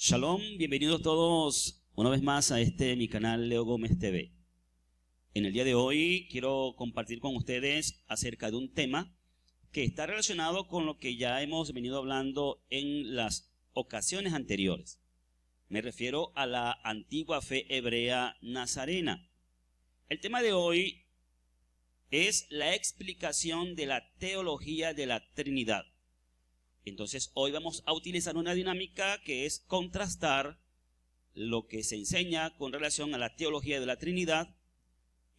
Shalom, bienvenidos todos una vez más a mi canal Leo Gómez TV. En el día de hoy quiero compartir con ustedes acerca de un tema que está relacionado con lo que ya hemos venido hablando en las ocasiones anteriores. Me refiero a la antigua fe hebrea nazarena. El tema de hoy es la explicación de la teología de la Trinidad. Entonces hoy vamos a utilizar una dinámica que es contrastar lo que se enseña con relación a la teología de la Trinidad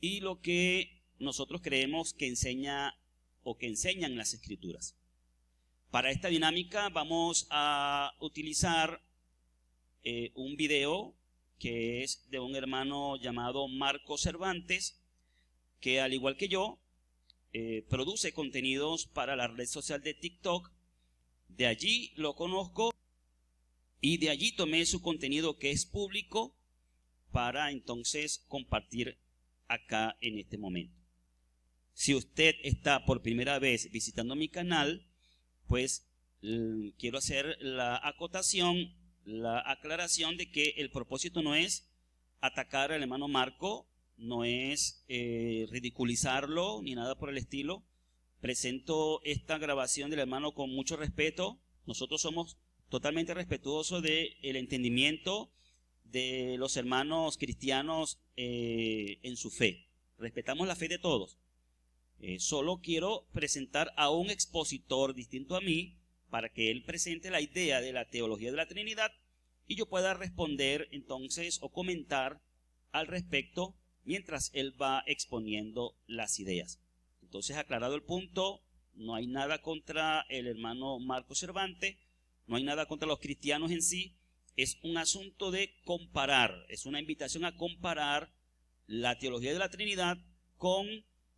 y lo que nosotros creemos que enseña o que enseñan las Escrituras. Para esta dinámica vamos a utilizar un video que es de un hermano llamado Marco Cervantes, que al igual que yo, produce contenidos para la red social de TikTok. De allí lo conozco y de allí tomé su contenido que es público para entonces compartir acá en este momento. Si usted está por primera vez visitando mi canal, pues quiero hacer la acotación, la aclaración de que el propósito no es atacar al hermano Marco, no es ridiculizarlo ni nada por el estilo. Presento esta grabación del hermano con mucho respeto. Nosotros somos totalmente respetuosos del entendimiento de los hermanos cristianos en su fe. Respetamos la fe de todos. Solo quiero presentar a un expositor distinto a mí para que él presente la idea de la teología de la Trinidad y yo pueda responder entonces o comentar al respecto mientras él va exponiendo las ideas. Entonces, aclarado el punto, no hay nada contra el hermano Marco Cervantes, no hay nada contra los cristianos en sí, es un asunto de comparar, es una invitación a comparar la teología de la Trinidad con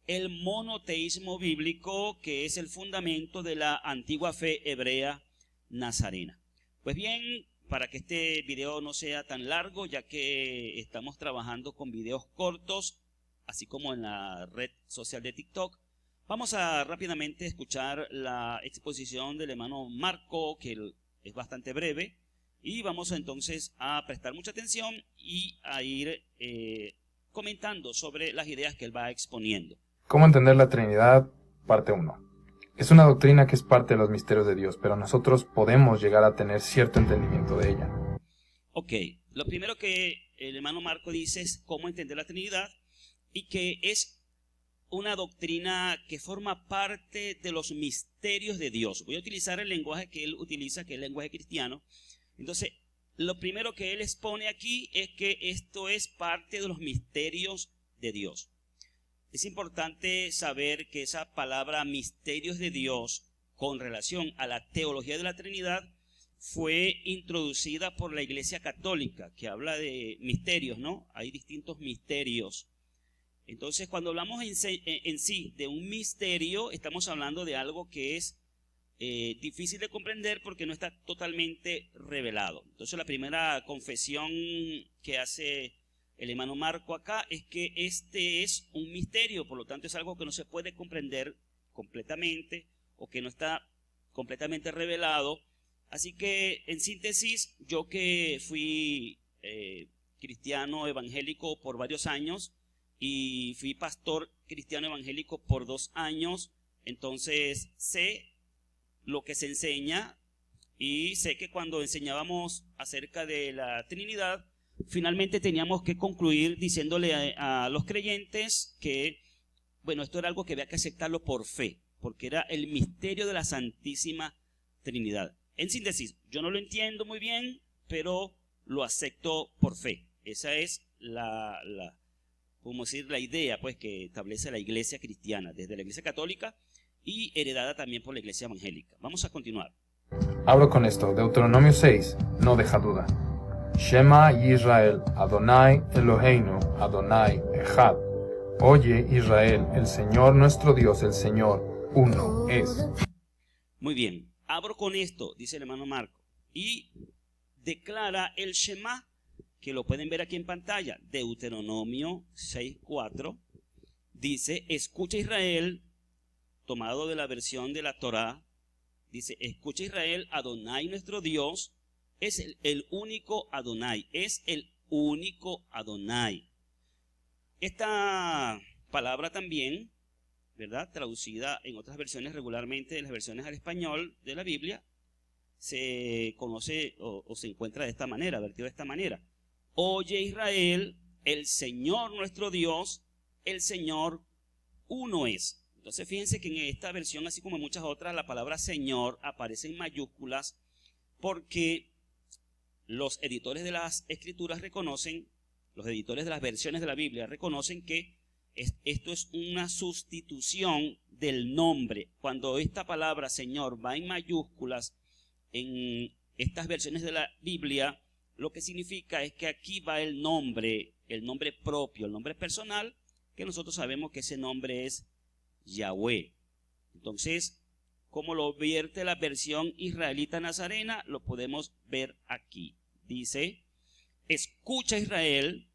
el monoteísmo bíblico, que es el fundamento de la antigua fe hebrea nazarena. Pues bien, para que este video no sea tan largo, ya que estamos trabajando con videos cortos, así como en la red social de TikTok, vamos a rápidamente escuchar la exposición del hermano Marco, que es bastante breve, y vamos entonces a prestar mucha atención y a ir comentando sobre las ideas que él va exponiendo. ¿Cómo entender la Trinidad? Parte 1. Es una doctrina que es parte de los misterios de Dios, pero nosotros podemos llegar a tener cierto entendimiento de ella. Ok, lo primero que el hermano Marco dice es cómo entender la Trinidad y que es una doctrina que forma parte de los misterios de Dios. Voy a utilizar el lenguaje que él utiliza, que es el lenguaje cristiano. Entonces, lo primero que él expone aquí es que esto es parte de los misterios de Dios. Es importante saber que esa palabra misterios de Dios con relación a la teología de la Trinidad fue introducida por la Iglesia Católica, que habla de misterios, ¿no? Hay distintos misterios. Entonces, cuando hablamos en sí de un misterio, estamos hablando de algo que es difícil de comprender porque no está totalmente revelado. Entonces, la primera confesión que hace el hermano Marco acá es que este es un misterio, por lo tanto es algo que no se puede comprender completamente o que no está completamente revelado. Así que, en síntesis, yo que fui cristiano evangélico por varios años, y fui pastor cristiano evangélico por 2 años, entonces sé lo que se enseña y sé que cuando enseñábamos acerca de la Trinidad, finalmente teníamos que concluir diciéndole a los creyentes que, bueno, esto era algo que había que aceptarlo por fe, porque era el misterio de la Santísima Trinidad. En síntesis, yo no lo entiendo muy bien, pero lo acepto por fe. Esa es podemos decir, la idea pues que establece la Iglesia cristiana, desde la Iglesia Católica y heredada también por la Iglesia evangélica. Vamos a continuar. Abro con esto, Deuteronomio 6, no deja duda. Shema Yisrael, Adonai Eloheinu, Adonai Echad. Oye Israel, el Señor nuestro Dios, el Señor, uno es. Muy bien, abro con esto, dice el hermano Marco, y declara el Shema, que lo pueden ver aquí en pantalla. Deuteronomio 6:4 dice: escucha Israel, tomado de la versión de la Torá, dice: escucha Israel, Adonai nuestro Dios, Es el único Adonai, es el único Adonai. Esta palabra también, ¿verdad?, traducida en otras versiones regularmente, en las versiones al español de la Biblia, se conoce o se encuentra de esta manera, vertido de esta manera. Oye Israel, el Señor nuestro Dios, el Señor uno es. Entonces fíjense que en esta versión, así como en muchas otras, la palabra Señor aparece en mayúsculas porque los editores de las escrituras reconocen, los editores de las versiones de la Biblia reconocen que esto es una sustitución del nombre. Cuando esta palabra Señor va en mayúsculas en estas versiones de la Biblia, lo que significa es que aquí va el nombre propio, el nombre personal, que nosotros sabemos que ese nombre es Yahweh. Entonces, como lo vierte la versión israelita nazarena, lo podemos ver aquí. Dice, escucha Israel,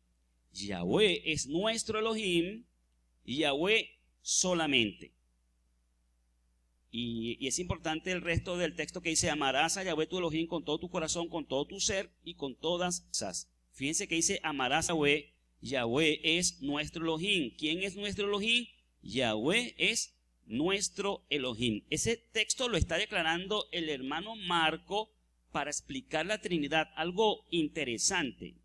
Yahweh es nuestro Elohim, Yahweh solamente. Y es importante el resto del texto que dice, amarás a Yahweh tu Elohim con todo tu corazón, con todo tu ser y con todas esas. Fíjense que dice, amarás a Yahweh, Yahweh es nuestro Elohim. ¿Quién es nuestro Elohim? Yahweh es nuestro Elohim. Ese texto lo está declarando el hermano Marco para explicar la Trinidad, algo interesante,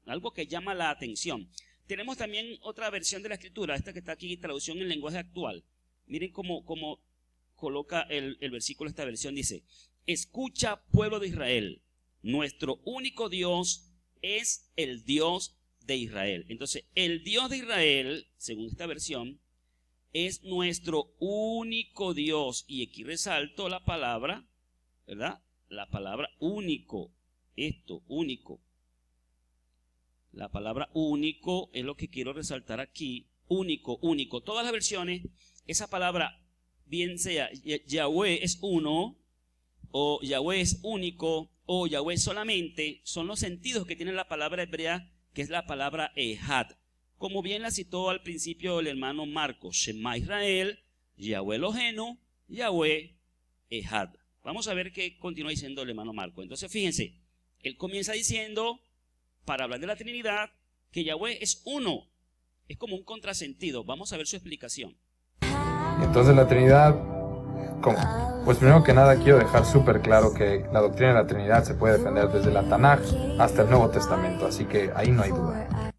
algo que llama la atención. Tenemos también otra versión de la Escritura, esta que está aquí, traducción en lenguaje actual. Miren cómo coloca el versículo, esta versión dice, escucha pueblo de Israel, nuestro único Dios es el Dios de Israel. Entonces, el Dios de Israel, según esta versión, es nuestro único Dios. Y aquí resalto la palabra, ¿verdad? La palabra único, único. La palabra único es lo que quiero resaltar aquí. Único, único. Todas las versiones, esa palabra, bien sea Yahweh es uno, o Yahweh es único, o Yahweh solamente, son los sentidos que tiene la palabra hebrea, que es la palabra Ehad. Como bien la citó al principio el hermano Marcos, Shema Israel, Yahweh Elohenu, Yahweh Ehad. Vamos a ver qué continúa diciendo el hermano Marcos. Entonces fíjense, él comienza diciendo, para hablar de la Trinidad, que Yahweh es uno. Es como un contrasentido. Vamos a ver su explicación. Entonces la Trinidad, ¿cómo? Pues primero que nada quiero dejar súper claro que la doctrina de la Trinidad se puede defender desde la Tanaj hasta el Nuevo Testamento, así que ahí no hay duda.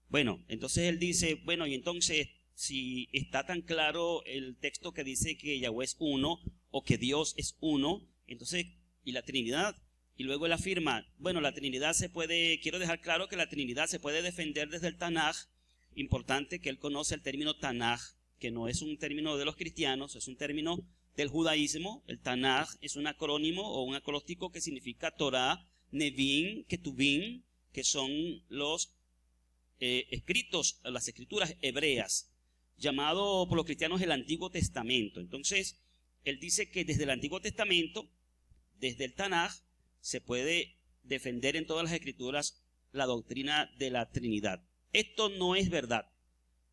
Bueno, entonces él dice, bueno, y entonces si está tan claro el texto que dice que Yahweh es uno o que Dios es uno, entonces, ¿y la Trinidad? Y luego él afirma, bueno, la Trinidad se puede, quiero dejar claro que la Trinidad se puede defender desde el Tanaj. Importante que él conoce el término Tanaj, que no es un término de los cristianos, es un término del judaísmo. El Tanaj es un acrónimo o un acróstico que significa Torah, Nevim, Ketuvim, que son los escritos, las escrituras hebreas, llamado por los cristianos el Antiguo Testamento. Entonces, él dice que desde el Antiguo Testamento, desde el Tanaj, se puede defender en todas las escrituras la doctrina de la Trinidad. Esto no es verdad,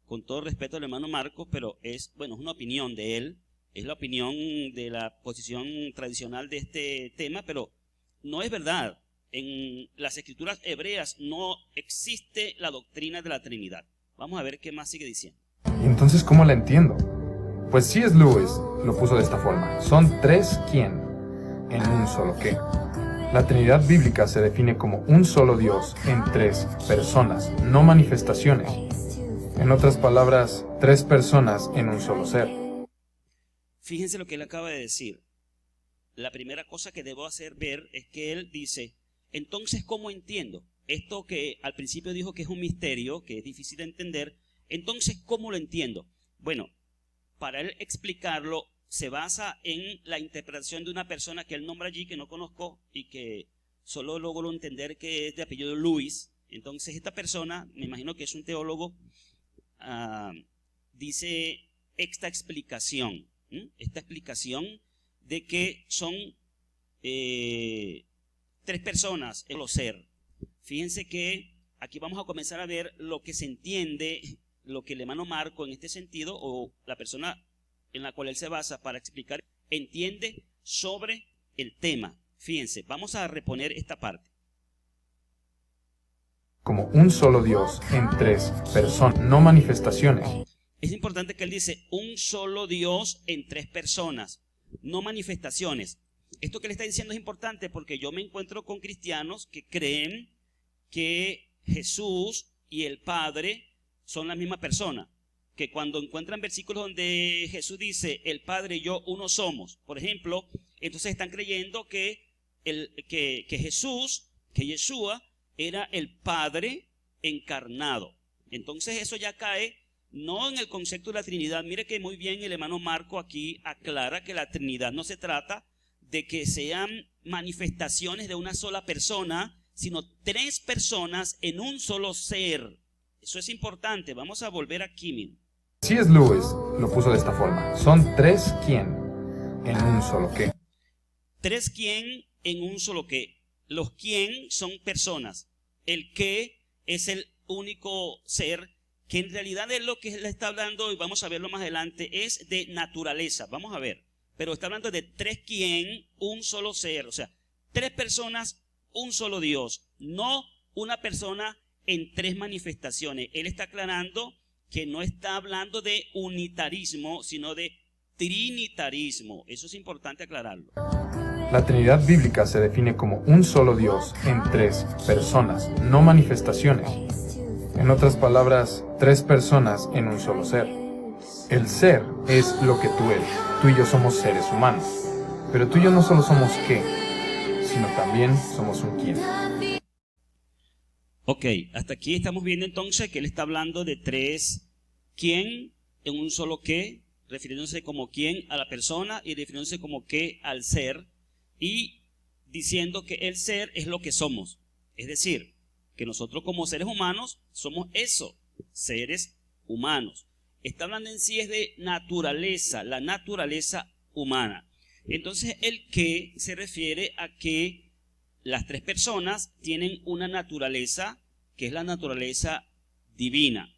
con todo respeto al hermano Marcos, pero es una opinión de él, es la opinión de la posición tradicional de este tema, pero no es verdad. En las escrituras hebreas no existe la doctrina de la Trinidad. Vamos a ver qué más sigue diciendo. Entonces, ¿cómo la entiendo? Pues C.S. Lewis lo puso de esta forma. Son tres quién en un solo qué. La Trinidad bíblica se define como un solo Dios en tres personas, no manifestaciones. En otras palabras, tres personas en un solo ser. Fíjense lo que él acaba de decir. La primera cosa que debo hacer ver es que él dice, entonces, ¿cómo entiendo? Esto que al principio dijo que es un misterio, que es difícil de entender, entonces, ¿cómo lo entiendo? Bueno, para él explicarlo, se basa en la interpretación de una persona que él nombra allí, que no conozco y que solo logro entender que es de apellido Lewis. Entonces, esta persona, me imagino que es un teólogo, dice esta explicación de que son tres personas en lo ser. Fíjense que aquí vamos a comenzar a ver lo que se entiende, lo que el hermano Marco en este sentido, o la persona en la cual él se basa para explicar, entiende sobre el tema. Fíjense, vamos a reponer esta parte. Como un solo Dios en tres personas, no manifestaciones. Es importante que él dice un solo Dios en tres personas, no manifestaciones. Esto que le está diciendo es importante porque yo me encuentro con cristianos que creen que Jesús y el Padre son la misma persona. Que cuando encuentran versículos donde Jesús dice el Padre y yo uno somos, por ejemplo, entonces están creyendo que Jesús, que Yeshua, era el Padre encarnado. Entonces eso ya cae no en el concepto de la Trinidad. Mire que muy bien el hermano Marco aquí aclara que la Trinidad no se trata de que sean manifestaciones de una sola persona, sino tres personas en un solo ser. Eso es importante. Vamos a volver aquí, miren. C.S. Lewis lo puso de esta forma. Son tres quién en un solo qué. Tres quién en un solo qué. Los quién son personas. El qué es el único ser que en realidad es lo que él está hablando, y vamos a verlo más adelante, es de naturaleza. Vamos a ver. Pero está hablando de tres quién, un solo ser. O sea, tres personas, un solo Dios. No una persona en tres manifestaciones. Él está aclarando que no está hablando de unitarismo, sino de trinitarismo. Eso es importante aclararlo. La Trinidad bíblica se define como un solo Dios en tres personas, no manifestaciones. En otras palabras, tres personas en un solo ser. El ser es lo que tú eres. Tú y yo somos seres humanos. Pero tú y yo no solo somos qué, sino también somos un quién. Ok, hasta aquí estamos viendo entonces que él está hablando de tres quién en un solo qué, refiriéndose como quién a la persona y refiriéndose como qué al ser, y diciendo que el ser es lo que somos. Es decir, que nosotros como seres humanos somos eso, seres humanos. Está hablando en sí es de naturaleza, la naturaleza humana. Entonces el qué se refiere a que las tres personas tienen una naturaleza que es la naturaleza divina.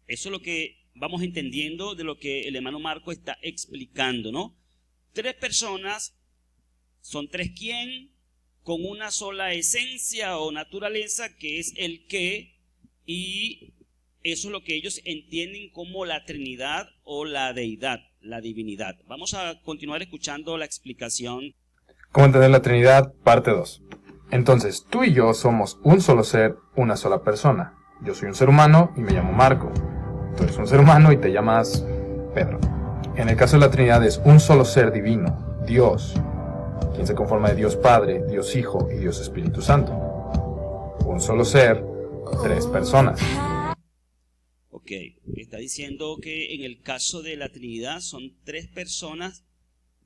Eso es lo que vamos entendiendo de lo que el hermano Marco está explicando, ¿no? Tres personas son tres quién con una sola esencia o naturaleza que es el qué, y eso es lo que ellos entienden como la Trinidad o la deidad, la divinidad. Vamos a continuar escuchando la explicación. ¿Cómo entender la Trinidad? Parte 2. Entonces, tú y yo somos un solo ser, una sola persona. Yo soy un ser humano y me llamo Marco. Tú eres un ser humano y te llamas Pedro. En el caso de la Trinidad es un solo ser divino, Dios, quien se conforma de Dios Padre, Dios Hijo y Dios Espíritu Santo. Un solo ser, tres personas. Ok, está diciendo que en el caso de la Trinidad son tres personas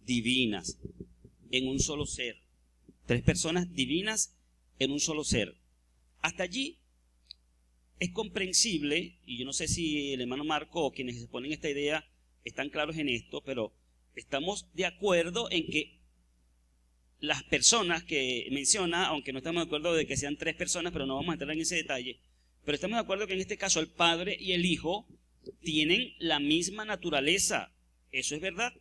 divinas en un solo ser. Tres personas divinas en un solo ser. Hasta allí es comprensible, y yo no sé si el hermano Marco o quienes exponen esta idea están claros en esto, pero estamos de acuerdo en que las personas que menciona, aunque no estamos de acuerdo de que sean tres personas, pero no vamos a entrar en ese detalle, pero estamos de acuerdo que en este caso el Padre y el Hijo tienen la misma naturaleza. Eso es verdad.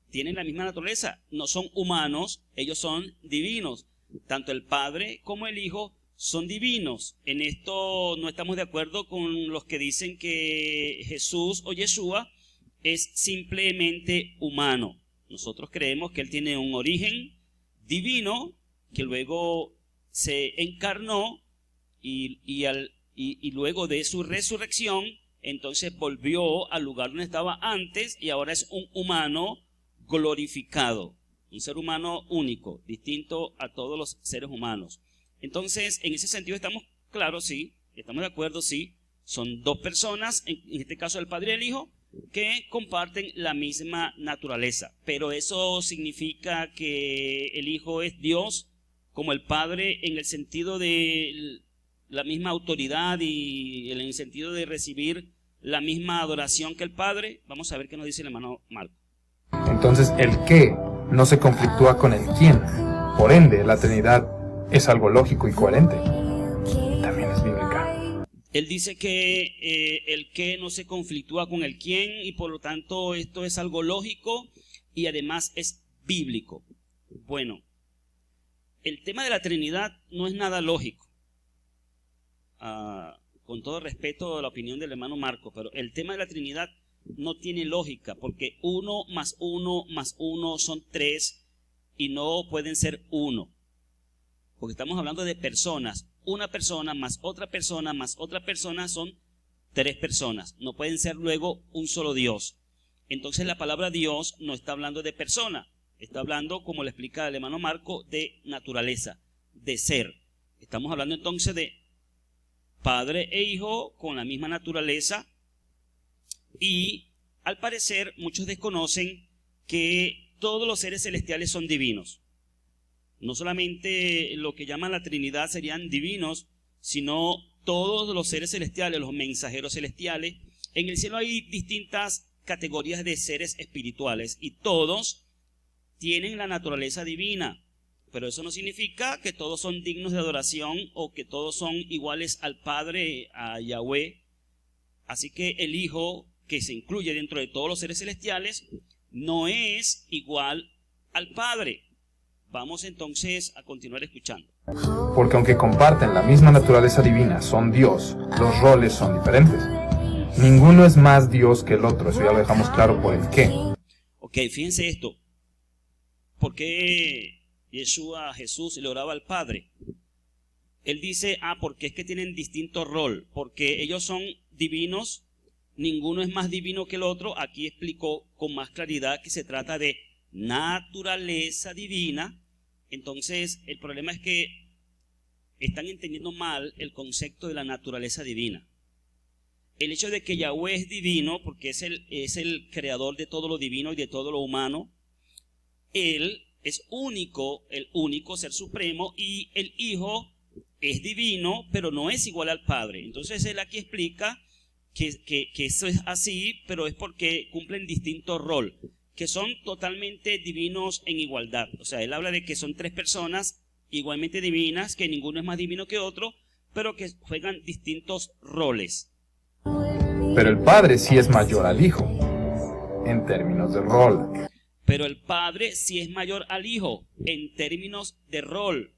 Tienen la misma naturaleza. No son humanos, ellos son divinos. Tanto el Padre como el Hijo son divinos. En esto no estamos de acuerdo con los que dicen que Jesús o Yeshua es simplemente humano. Nosotros creemos que Él tiene un origen divino, que luego se encarnó y luego de su resurrección, entonces volvió al lugar donde estaba antes y ahora es un humano glorificado, un ser humano único, distinto a todos los seres humanos. Entonces, en ese sentido estamos claros, sí, estamos de acuerdo, sí, son dos personas, en este caso el Padre y el Hijo, que comparten la misma naturaleza. Pero eso significa que el Hijo es Dios como el Padre en el sentido de la misma autoridad y en el sentido de recibir la misma adoración que el Padre. Vamos a ver qué nos dice el hermano Marco. Entonces el qué no se conflictúa con el quién. Por ende, la Trinidad es algo lógico y coherente. También es bíblica. Él dice que el qué no se conflictúa con el quién y por lo tanto esto es algo lógico y además es bíblico. Bueno, el tema de la Trinidad no es nada lógico. Con todo respeto a la opinión del hermano Marco, pero el tema de la Trinidad no tiene lógica, porque 1 más 1 más 1 son 3 y no pueden ser 1. Porque estamos hablando de personas. Una persona más otra persona son 3 personas. No pueden ser luego un solo Dios. Entonces la palabra Dios no está hablando de persona. Está hablando, como le explica el hermano Marco, de naturaleza, de ser. Estamos hablando entonces de Padre e Hijo con la misma naturaleza. Y al parecer muchos desconocen que todos los seres celestiales son divinos. No solamente lo que llaman la Trinidad serían divinos, sino todos los seres celestiales, los mensajeros celestiales. En el cielo hay distintas categorías de seres espirituales y todos tienen la naturaleza divina. Pero eso no significa que todos son dignos de adoración o que todos son iguales al Padre, a Yahweh. Así que el Hijo, que se incluye dentro de todos los seres celestiales, no es igual al Padre. Vamos entonces a continuar escuchando. Porque aunque comparten la misma naturaleza divina, son Dios, los roles son diferentes. Ninguno es más Dios que el otro, eso ya lo dejamos claro por el qué. Ok, fíjense esto. ¿Por qué Jesús le oraba al Padre? Él dice, porque es que tienen distinto rol, porque ellos son divinos, ninguno es más divino que el otro. Aquí explicó con más claridad que se trata de naturaleza divina. Entonces el problema es que están entendiendo mal el concepto de la naturaleza divina. El hecho de que Yahweh es divino, porque es el creador de todo lo divino y de todo lo humano. Él es único, el único ser supremo, y el Hijo es divino, pero no es igual al Padre. Entonces él aquí explica que eso es así, pero es porque cumplen distinto rol, que son totalmente divinos en igualdad. O sea, él habla de que son 3 personas igualmente divinas, que ninguno es más divino que otro, pero que juegan distintos roles. Pero el Padre sí es mayor al Hijo, en términos de rol. Pero el Padre sí es mayor al Hijo, en términos de rol.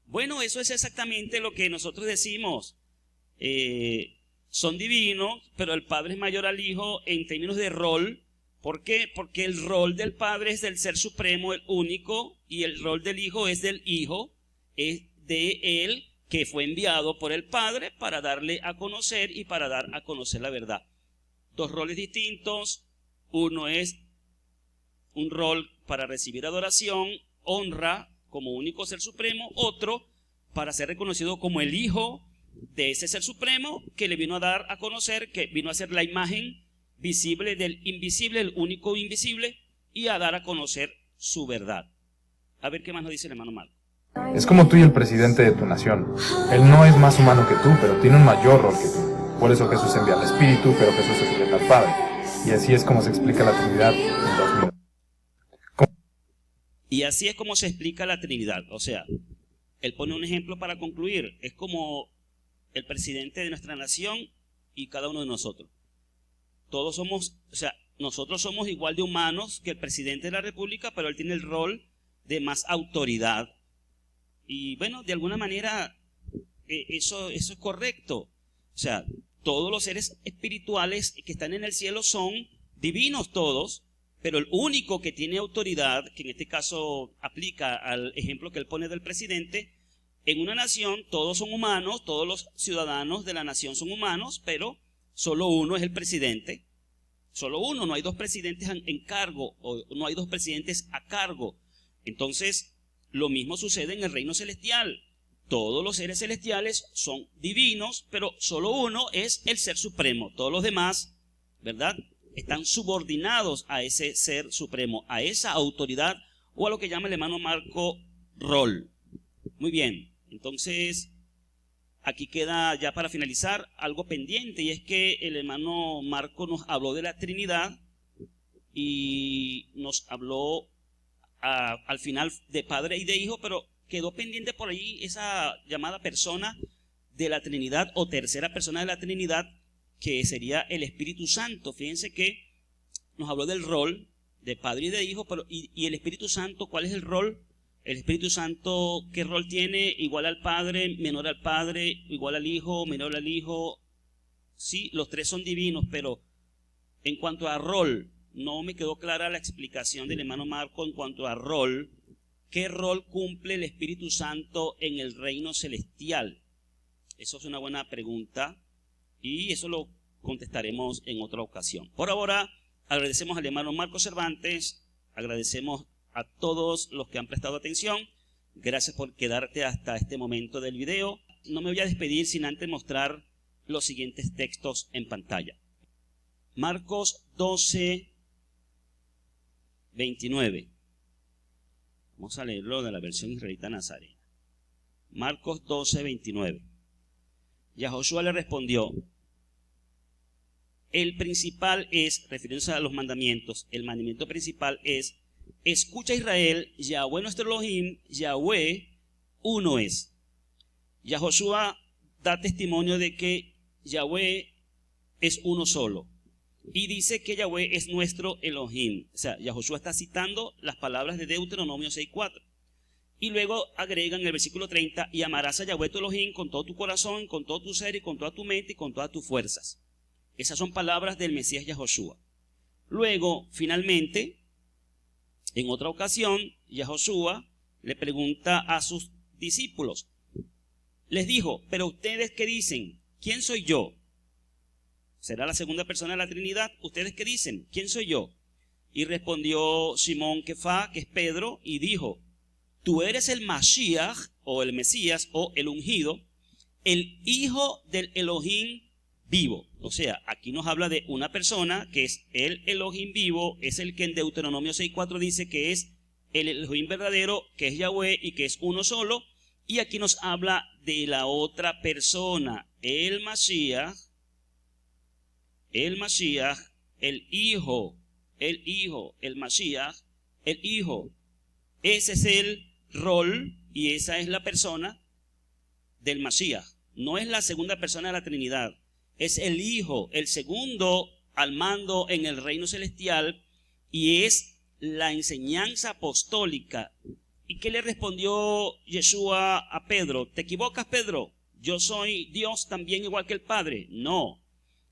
Bueno, eso es exactamente lo que nosotros decimos. Son divinos, pero el Padre es mayor al Hijo en términos de rol. ¿Por qué? Porque el rol del Padre es del Ser Supremo, el único, y el rol del Hijo es del Hijo, es de Él, que fue enviado por el Padre para darle a conocer y para dar a conocer la verdad. 2 roles distintos. Uno es un rol para recibir adoración, honra como único Ser Supremo. Otro para ser reconocido como el Hijo de ese Ser Supremo, que le vino a dar a conocer, que vino a ser la imagen visible del invisible, el único invisible, y a dar a conocer su verdad. A ver qué más nos dice el hermano Marco. Es como tú y el presidente de tu nación. Él no es más humano que tú, pero tiene un mayor rol que tú. Por eso Jesús envía al Espíritu, pero Jesús se sujeta al Padre. Y así es como se explica la Trinidad en 2 minutos. Y así es como se explica la Trinidad. O sea, él pone un ejemplo para concluir. Es como el presidente de nuestra nación y cada uno de nosotros. Todos somos, o sea, nosotros somos igual de humanos que el presidente de la República, pero él tiene el rol de más autoridad. Y bueno, de alguna manera eso es correcto. O sea, todos los seres espirituales que están en el cielo son divinos todos, pero el único que tiene autoridad, que en este caso aplica al ejemplo que él pone del presidente, en una nación todos son humanos, todos los ciudadanos de la nación son humanos, pero solo uno es el presidente. Solo uno, no hay 2 presidentes en cargo, o no hay 2 presidentes a cargo. Entonces, lo mismo sucede en el reino celestial. Todos los seres celestiales son divinos, pero solo uno es el Ser Supremo. Todos los demás, ¿verdad?, están subordinados a ese Ser Supremo, a esa autoridad, o a lo que llama el hermano Marco rol. Muy bien, entonces aquí queda ya para finalizar algo pendiente, y es que el hermano Marco nos habló de la Trinidad y nos habló al final de Padre y de Hijo, pero quedó pendiente por ahí esa llamada persona de la Trinidad o tercera persona de la Trinidad, que sería el Espíritu Santo. Fíjense que nos habló del rol de Padre y de Hijo, pero ¿y el Espíritu Santo cuál es el rol? ¿El Espíritu Santo qué rol tiene? Igual al Padre, menor al Padre, igual al Hijo, menor al Hijo. Sí, los tres son divinos, pero en cuanto a rol, no me quedó clara la explicación del hermano Marco en cuanto a rol. ¿Qué rol cumple el Espíritu Santo en el reino celestial? Eso es una buena pregunta y eso lo contestaremos en otra ocasión. Por ahora, agradecemos al hermano Marco Cervantes, agradecemos a todos los que han prestado atención. Gracias por quedarte hasta este momento del video. No me voy a despedir sin antes mostrar los siguientes textos en pantalla. Marcos 12, 29. Vamos a leerlo de la versión israelita nazarena. Marcos 12, 29. Y a Josué le respondió: el principal es, refiriéndose a los mandamientos, el mandamiento principal es: escucha Israel, Yahweh nuestro Elohim, Yahweh uno es. Y a Josué da testimonio de que Yahweh es uno solo. Y dice que Yahweh es nuestro Elohim. O sea, Yahoshua está citando las palabras de Deuteronomio 6:4. Y luego agrega en el versículo 30: y amarás a Yahweh tu Elohim con todo tu corazón, con todo tu ser y con toda tu mente y con todas tus fuerzas. Esas son palabras del Mesías Yahoshua. Luego, finalmente, en otra ocasión, Yahoshua le pregunta a sus discípulos. Les dijo: pero ustedes qué dicen, ¿quién soy yo? Será la segunda persona de la Trinidad. ¿Ustedes qué dicen? ¿Quién soy yo? Y respondió Simón Kefá, que es Pedro, y dijo: tú eres el Mashiach, o el Mesías, o el ungido, el Hijo del Elohim vivo. O sea, aquí nos habla de una persona que es el Elohim vivo, es el que en Deuteronomio 6:4 dice que es el Elohim verdadero, que es Yahweh y que es uno solo. Y aquí nos habla de la otra persona, el Mashiach, el Hijo, el Mashiach, el Hijo. Ese es el rol y esa es la persona del Mashiach. No es la segunda persona de la Trinidad, es el Hijo, el segundo al mando en el reino celestial, y es la enseñanza apostólica. ¿Y qué le respondió Yeshua a Pedro? ¿Te equivocas, Pedro? ¿Yo soy Dios también igual que el Padre? No.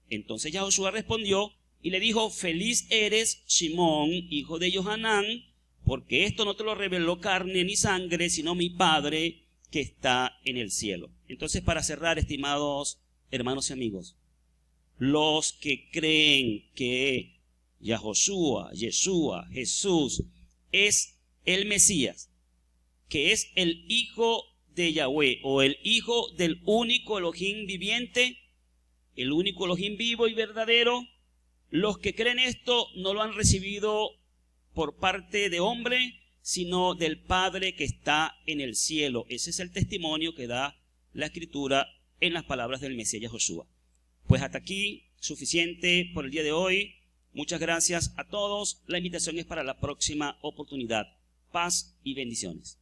Entonces Yahoshua respondió y le dijo: feliz eres, Simón, hijo de Johanán, porque esto no te lo reveló carne ni sangre, sino mi Padre que está en el cielo. Entonces, para cerrar, estimados hermanos y amigos, los que creen que Yahoshua, Yeshua, Jesús, es el Mesías, que es el Hijo de Yahweh, o el Hijo del único Elohim viviente, el único Elohim vivo y verdadero, los que creen esto no lo han recibido por parte de hombre, sino del Padre que está en el cielo. Ese es el testimonio que da la Escritura en las palabras del Mesías Yahoshua. Pues hasta aquí, suficiente por el día de hoy. Muchas gracias a todos. La invitación es para la próxima oportunidad. Paz y bendiciones.